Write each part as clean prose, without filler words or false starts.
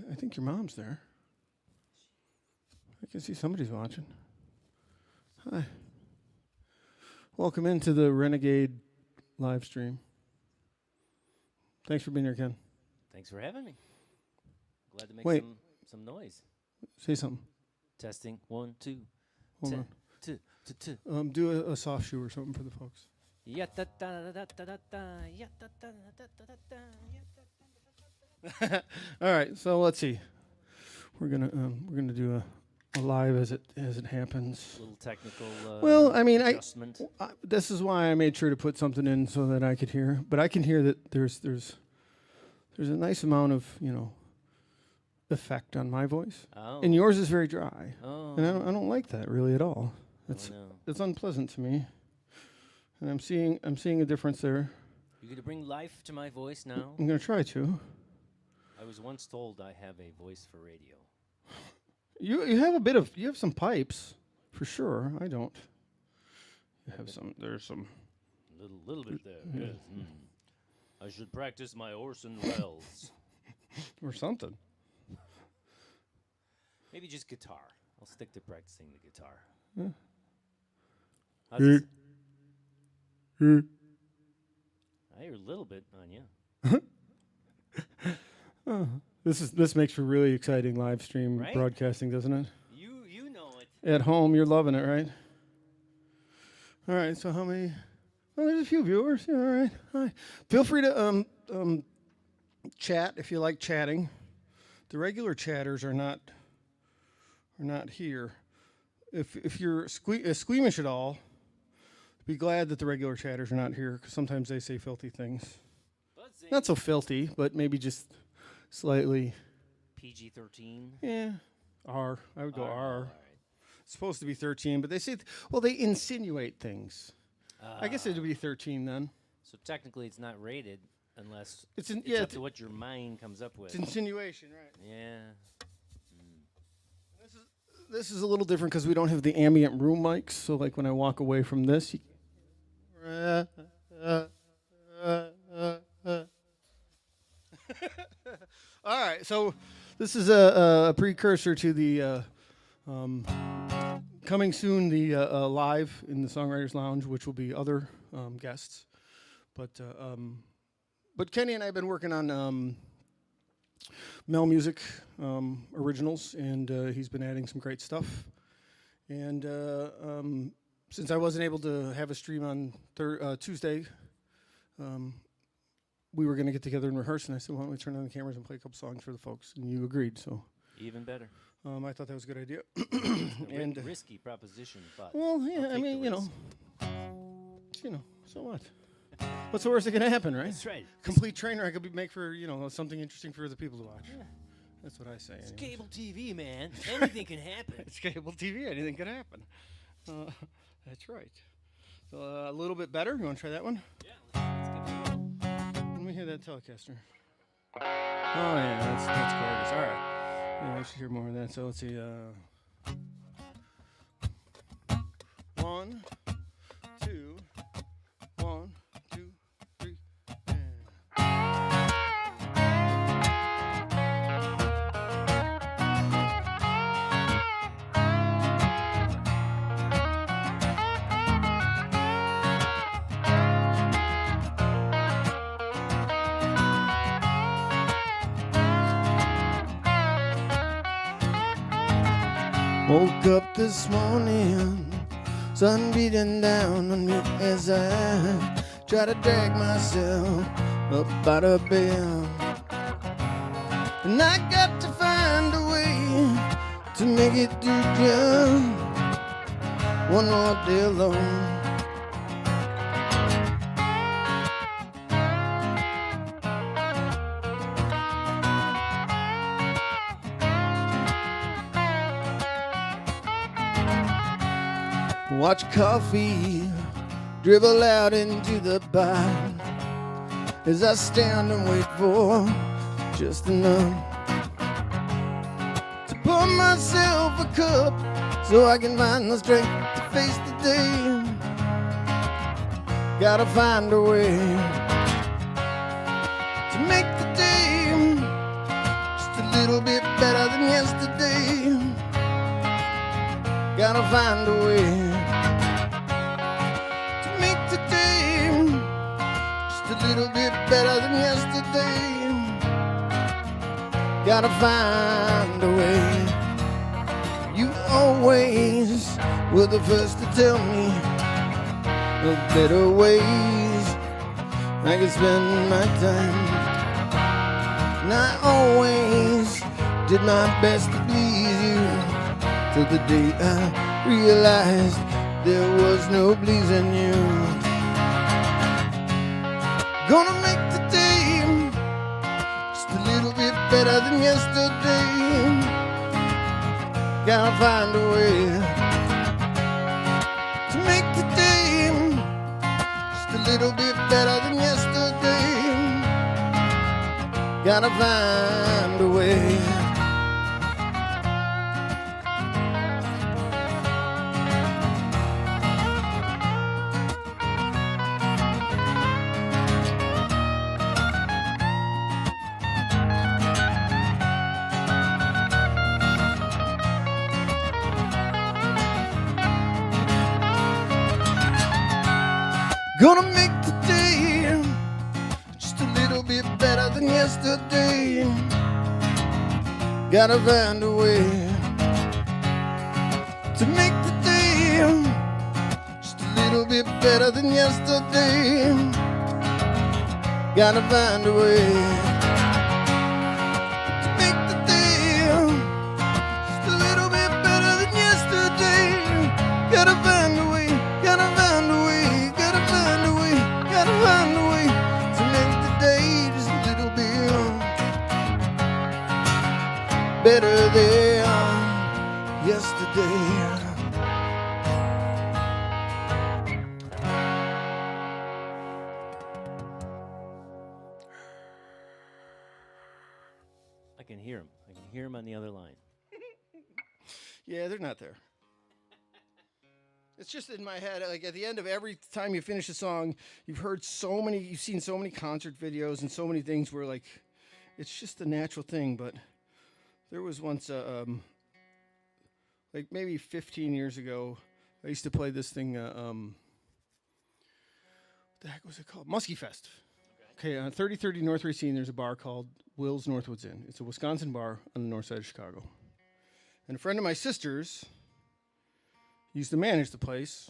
I think your mom's there. I can see somebody's watching. Hi. Welcome into the Renegade live stream. Thanks for being here, Ken. Thanks for having me. Glad to make some noise. Say something. Testing. 1, 2. Hold on. 2, 2, 2. Do a soft shoe or something for the folks. Yeah, da da da da da da da. Yeah, da da da da da da. Yeah, da. All right, so let's see. We're gonna do a live as it happens. Little technical. Well, I mean, adjustment. this is why I made sure to put something in so that I could hear. But I can hear that there's a nice amount of effect on my voice, and yours is very dry, and I don't like that really at all. It's unpleasant to me, and I'm seeing a difference there. You're gonna bring life to my voice now. I'm gonna try to. I was once told I have a voice for radio. You have some pipes, for sure. I don't. There's some. Little bit there. Yes. I should practice my Orson Welles. Or something. Maybe just guitar. I'll stick to practicing the guitar. Yeah. I hear a little bit on you. This makes for really exciting live stream broadcasting, doesn't it? You know it. At home, you're loving it, right? All right. So how many? Oh, there's a few viewers. Yeah, all right. Hi. Feel free to chat if you like chatting. The regular chatters are not here. If you're squeamish at all, be glad that the regular chatters are not here, because sometimes they say filthy things. Buzzing. Not so filthy, but maybe just slightly. PG-13. Yeah, R. I would go R. All right. It's supposed to be 13, but they say they insinuate things. I guess it would be 13 then. So technically, it's not rated unless it's up to what your mind comes up with. It's insinuation, right? Yeah. This is a little different because we don't have the ambient room mics. So like when I walk away from this, all right. So this is a precursor to the coming soon, the live in the Songwriters Lounge, which will be other guests. But Kenny and I have been working on MeL Muzic originals, and he's been adding some great stuff. And since I wasn't able to have a stream on Tuesday, we were going to get together and rehearse, and I said, why don't we turn on the cameras and play a couple songs for the folks? And you agreed, so. Even better. I thought that was a good idea. And risky proposition, but well, yeah, I mean, so what? What's the worst that can happen, right? That's right. Complete train wreck could make for something interesting for the people to watch. Yeah. That's what I say. It's cable TV, man. Anything can happen. It's cable TV. Anything can happen. That's right. So a little bit better. You want to try that one? Yeah. Let's give it a go. Let me hear that Telecaster. Oh yeah, that's gorgeous. All right. Yeah, I should hear more of that. So let's see. 1, 2, 1, 2, 3. Woke up this morning, sun beating down on me as I try to drag myself up out of bed. And I got to find a way to make it through just one more day alone. Watch coffee dribble out into the bar as I stand and wait for just enough to pour myself a cup so I can find the strength to face the day. Gotta find a way to make the day just a little little bit better than yesterday. Gotta find a way to make today just a little bit better than yesterday. Gotta find a way. You always were the first to tell me of better ways I could spend my time. And I always did my best to please you, till the day I realized there was no pleasing you. Gonna make today just a little bit better than yesterday. Gotta find a way to make today just a little bit better than yesterday. Gotta find a way. Gonna make today just a little bit better than yesterday. Gotta find a way to make today just a little bit better than yesterday. Gotta find a way to make today just a little bit better than yesterday. Gotta find a way, gotta find a way. Gotta find a way to make the day just a little bit better than yesterday. I can hear him. I can hear him on the other line. Yeah, they're not there. It's just in my head, like at the end of every time you finish a song, you've seen so many concert videos and so many things where like, it's just a natural thing. But there was once, like maybe 15 years ago, I used to play this thing, what the heck was it called? Muskie Fest. Okay, on 3030 North Racine, there's a bar called Will's Northwoods Inn. It's a Wisconsin bar on the north side of Chicago. And a friend of my sister's used to manage the place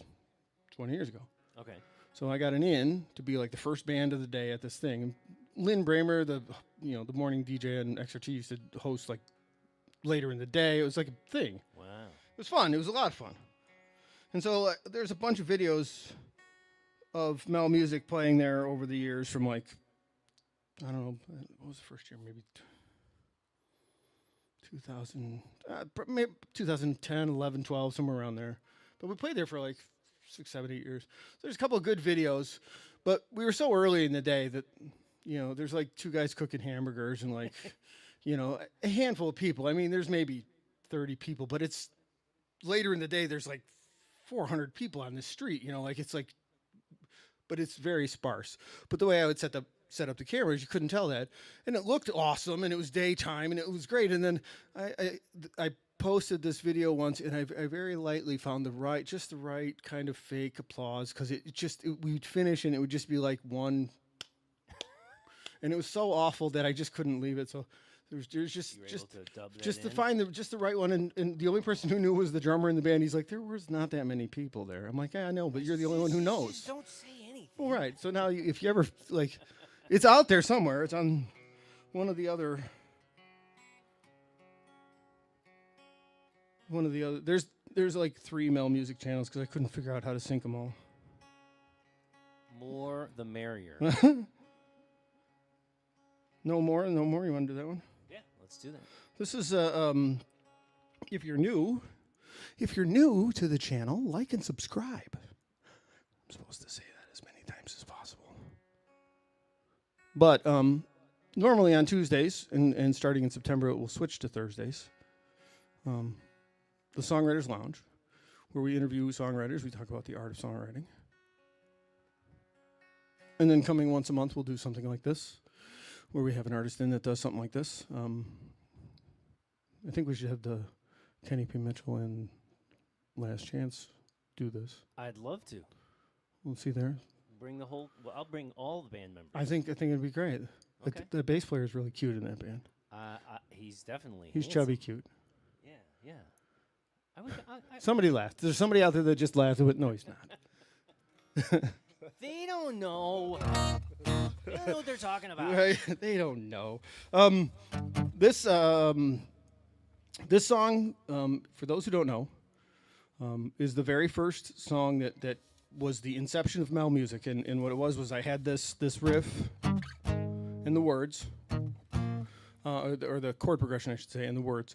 20 years ago. Okay. So I got an in to be like the first band of the day at this thing. And Lynn Bramer, the the morning DJ on XRT, used to host like later in the day. It was like a thing. Wow. It was fun. It was a lot of fun. And so there's a bunch of videos of MeL Muzic playing there over the years from like, I don't know, what was the first year? Maybe 2010, 11, 12, somewhere around there. But we played there for like 6, 7, 8 years. There's a couple of good videos, but we were so early in the day that, there's like 2 guys cooking hamburgers and like, a handful of people. I mean, there's maybe 30 people, but it's later in the day, there's like 400 people on the street, but it's very sparse. But the way I would set up the cameras, you couldn't tell that. And it looked awesome, and it was daytime, and it was great. And then I posted this video once, and I very lightly found the right kind of fake applause, because we'd finish, and it would just be like one. And it was so awful that I just couldn't leave it. So there's just to find the right one. And the only person who knew was the drummer in the band. He's like, there was not that many people there. I'm like, yeah, I know, but you're the only one who knows. Don't say anything. Well, right. So now if you ever like, it's out there somewhere. It's on one of the other. There's like 3 MeL Muzic channels because I couldn't figure out how to sync them all. More the merrier. No more. You want to do that one? Yeah, let's do that. This is if you're new to the channel, like and subscribe. I'm supposed to say that as many times as possible. But normally on Tuesdays, and starting in September, it will switch to Thursdays. The Songwriters Lounge, where we interview songwriters. We talk about the art of songwriting. And then coming once a month, we'll do something like this, where we have an artist in that does something like this. I think we should have the Kenny P. Mitchell and Last Chance do this. I'd love to. We'll see there. Bring the whole. Well, I'll bring all the band members. I think it'd be great. Okay. The bass player is really cute in that band. He's definitely. He's handsome. chubby cute. Yeah, yeah. Somebody laughed. There's somebody out there that just laughed. But no, he's not. They don't know. They don't know what they're talking about. Right? They don't know. This song, for those who don't know, is the very first song that was the inception of MeL Muzic, and what it was I had this riff and the words, or the chord progression, I should say, and the words,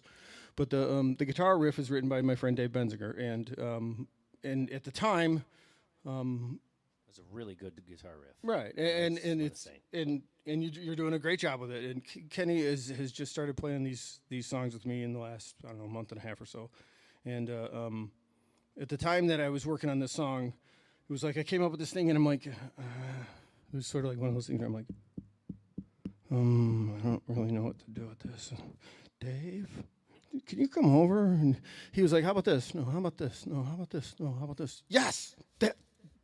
but the guitar riff is written by my friend Dave Benziger, and at the time, it's a really good guitar riff, right? And it's you're doing a great job with it. And Kenny has just started playing these songs with me in the last, I don't know, month and a half or so, and at the time that I was working on this song, it was like I came up with this thing, and I'm like, it was sort of like one of those things where I'm like, I don't really know what to do with this. Dave, can you come over? And he was like, how about this? No, how about this? No, how about this? No, how about this? Yes,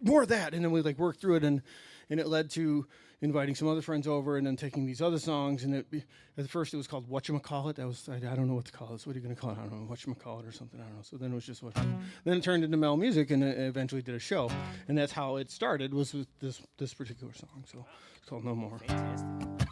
more of that. And then we like worked through it, and it led to inviting some other friends over, and then taking these other songs. And at first it was called Whatchamacallit. I don't know what to call this. What are you going to call it? I don't know, Whatchamacallit or something. I don't know. So then it was just what. Then it turned into MeL Muzic, and it eventually did a show. And that's how it started, was with this particular song. So it's called No More. Fantastic.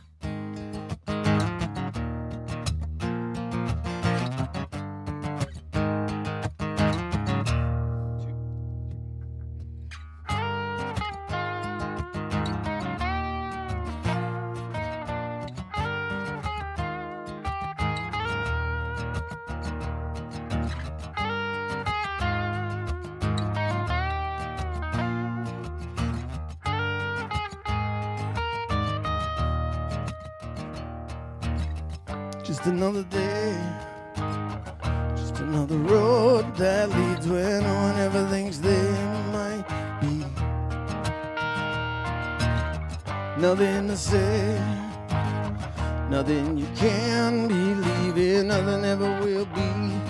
Just another day, just another road that leads where no one ever thinks they might be. Nothing to say, nothing you can believe in, nothing ever will be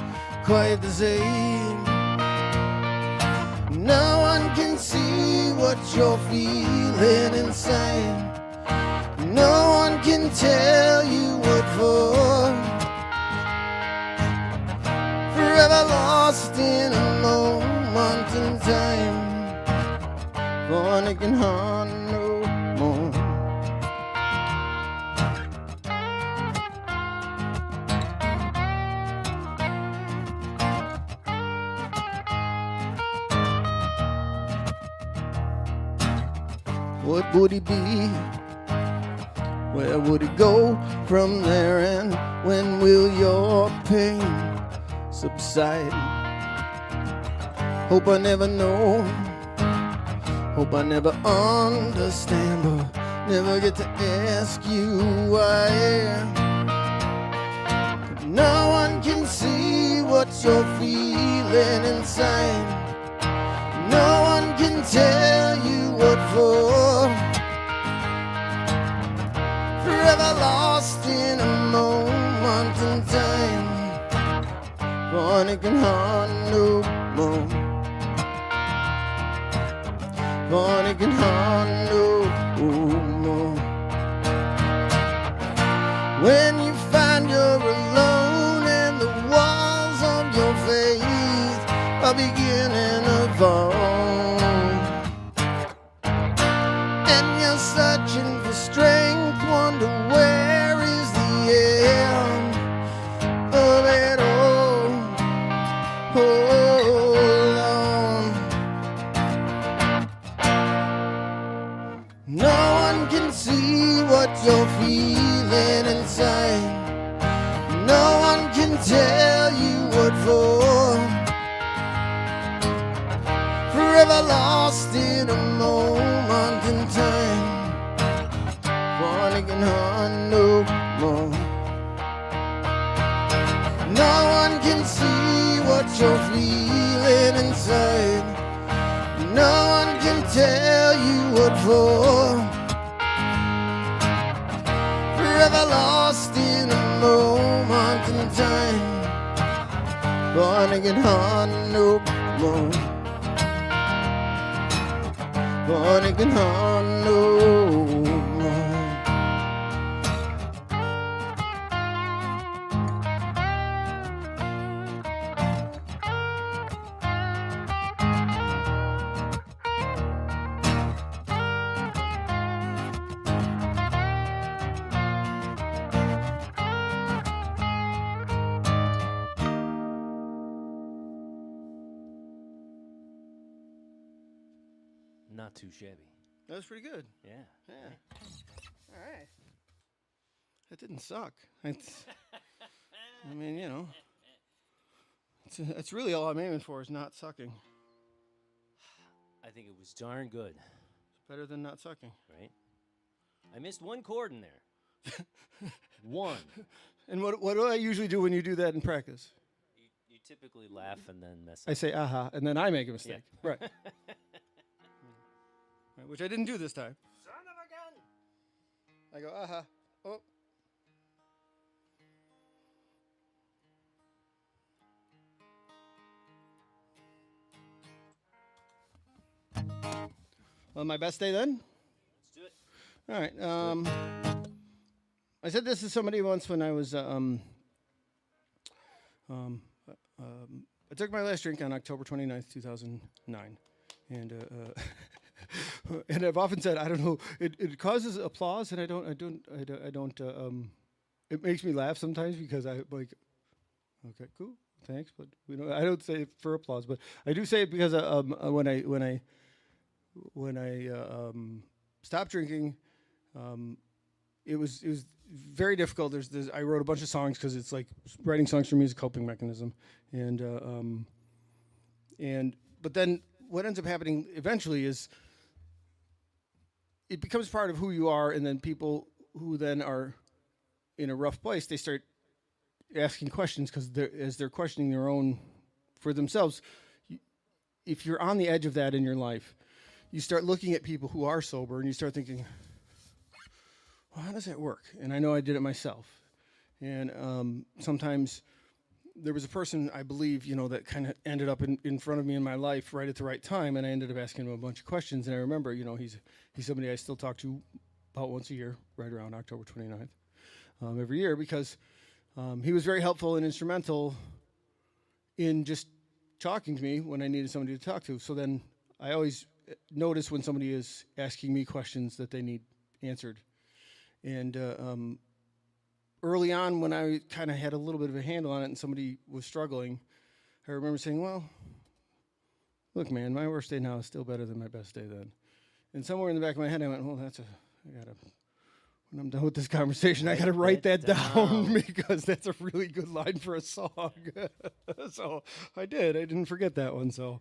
quite the same. No one can see what you're feeling inside. No one can tell you what for. Forever lost in a moment in time. For it can harm no more. What would he be? Where would it go from there, and when will your pain subside? Hope I never know, hope I never understand, but never get to ask you why. No one can see what you're feeling inside. No one can tell you what for. Forever lost in a moment in time. For it can harm no more. For it can harm no more. When you find you're alone and the walls of your faith are beginning to fall, and you're searching for strength, wonder where is the end of it all. Hold on. No one can see what you're feeling inside. No one can tell you what for. Forever lost in a moment in time. For it can harm no more. No one can see what you're feeling inside. No one can tell you what for. Forever lost in a moment in time. Wanna get hard no more. Wanna get hard no more. Not too shabby. That was pretty good. Yeah. Yeah. All right. That didn't suck. It's, I mean, you know, it's really all I'm aiming for is not sucking. I think it was darn good. It's better than not sucking. Right? I missed one chord in there. One. And what do I usually do when you do that in practice? You typically laugh and then mess up. I say, aha, and then I make a mistake. Yeah. Right. Right. Which I didn't do this time. Son of a gun! I go, aha. Oh. Well, my best day then? Let's do it. All right. I said this to somebody once when I was. I took my last drink on October 29th, 2009, and and I've often said I don't know. It causes applause, and I don't. It makes me laugh sometimes because I like. Okay, cool, thanks, but I don't say it for applause, but I do say it because when I stopped drinking, it was very difficult. I wrote a bunch of songs because it's like writing songs for me is a coping mechanism, and but then what ends up happening eventually is it becomes part of who you are, and then people who then are in a rough place, they start asking questions because as they're questioning their own for themselves. If you're on the edge of that in your life, you start looking at people who are sober and you start thinking, well, how does that work? And I know I did it myself. And sometimes there was a person, I believe, that kind of ended up in front of me in my life right at the right time, and I ended up asking him a bunch of questions. And I remember, he's somebody I still talk to about once a year, right around October 29th, every year, because he was very helpful and instrumental in just talking to me when I needed somebody to talk to. So then I always notice when somebody is asking me questions that they need answered. And early on, when I kind of had a little bit of a handle on it and somebody was struggling, I remember saying, well, look, man, my worst day now is still better than my best day then. And somewhere in the back of my head, I went, well, when I'm done with this conversation, I got to write that down because that's a really good line for a song. So I did. I didn't forget that one, so...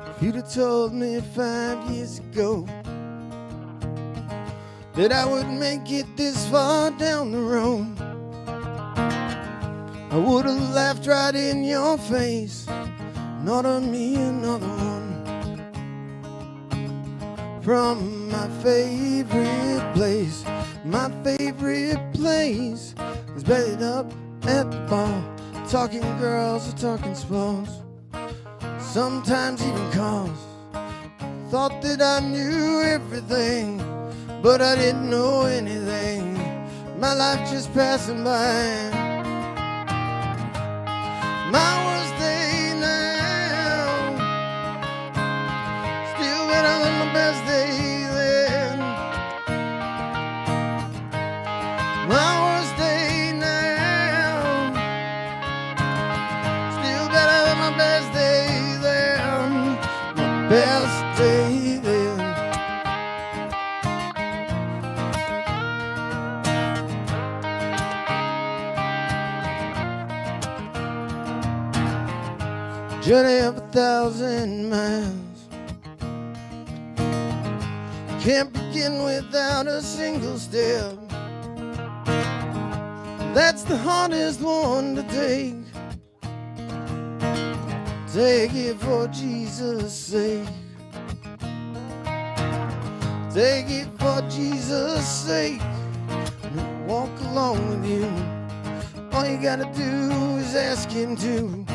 If you'd have told me 5 years ago that I would make it this far down the road, I would have laughed right in your face. Not on me, another one. From my favorite place. My favorite place is bedded up at the bar, talking girls or talking sports. Sometimes even cause. Thought that I knew everything, but I didn't know anything. My life just passing by. My worst day now, still better than my best day then. My worst day now, still better than my best day then. journey of 1,000 miles. Can't begin without a single step. That's the hardest one to take. Take it for Jesus' sake. Take it for Jesus' sake. And he'll walk along with you. All you gotta do is ask him to.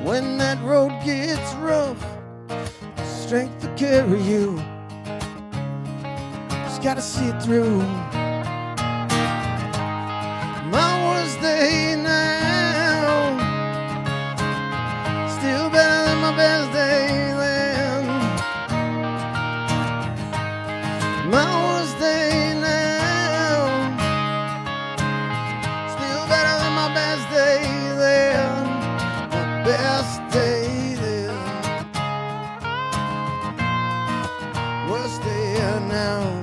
When that road gets rough, strength to carry you. Just gotta see it through. My worst day now, still better than my best day then. My worst day now, still better than my best day then. My best day then, worst day now.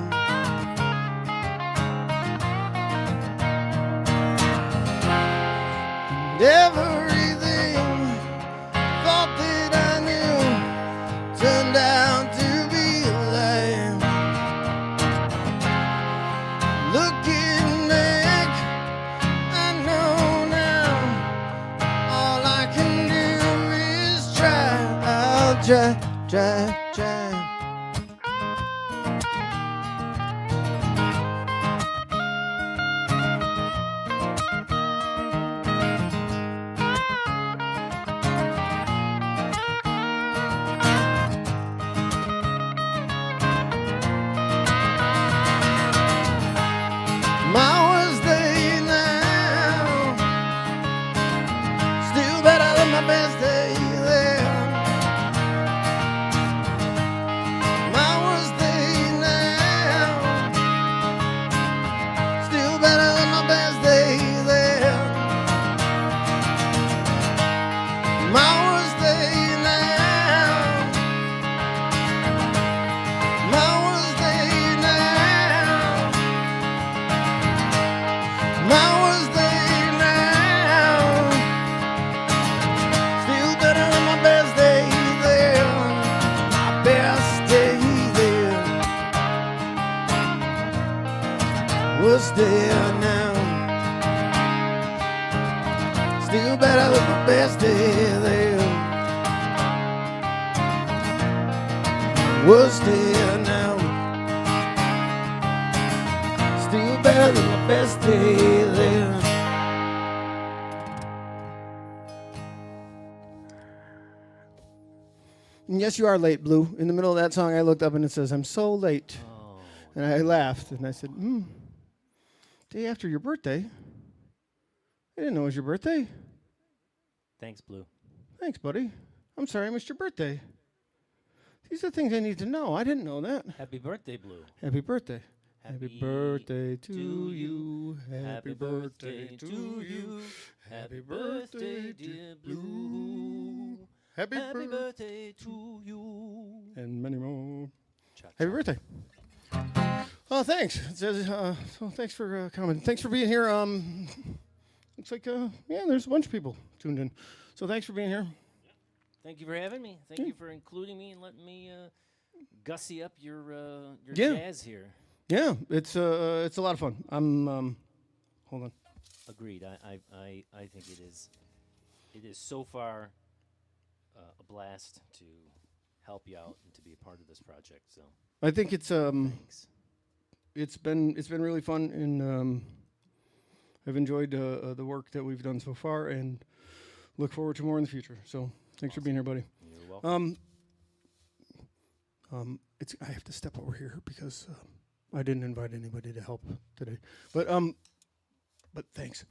Everything thought that I knew turned out to be a lie. Looking back, I know now all I can do is try. I'll try. My worst day now, still better than my best day then. My worst day now, still better than my best day then. My worst day now, my worst day now. My worst day now, still better than my best day then. My best day then, worst day now, still better than my best day then. Worst day now, still better than my best day then. And yes, you are late, Blue. In the middle of that song, I looked up and it says, "I'm so late." Oh. And I laughed and I said, day after your birthday? I didn't know it was your birthday. Thanks, Blue. Thanks, buddy. I'm sorry I missed your birthday. These are things I need to know. I didn't know that. Happy birthday, Blue. Happy birthday. Happy Happy birthday to to you. Happy birthday to you. Happy birthday, dear Blue. Happy Happy birthday. birthday to you. And many more. Cha-cha. Happy birthday. Oh, thanks. It says, so thanks for coming. Thanks for being here. Looks like, there's a bunch of people tuned in. So thanks for being here. Thank you for having me. Thank Yeah. you for including me and letting me gussy up your Yeah. jazz here. Yeah, it's a lot of fun. I'm hold on. Agreed. I think it is. It is so far a blast to help you out and to be a part of this project. So I think it's thanks. it's been really fun, and I've enjoyed the work that we've done so far, and look forward to more in the future. So thanks for being here, buddy. You're welcome. I have to step over here because I didn't invite anybody to help today, but thanks.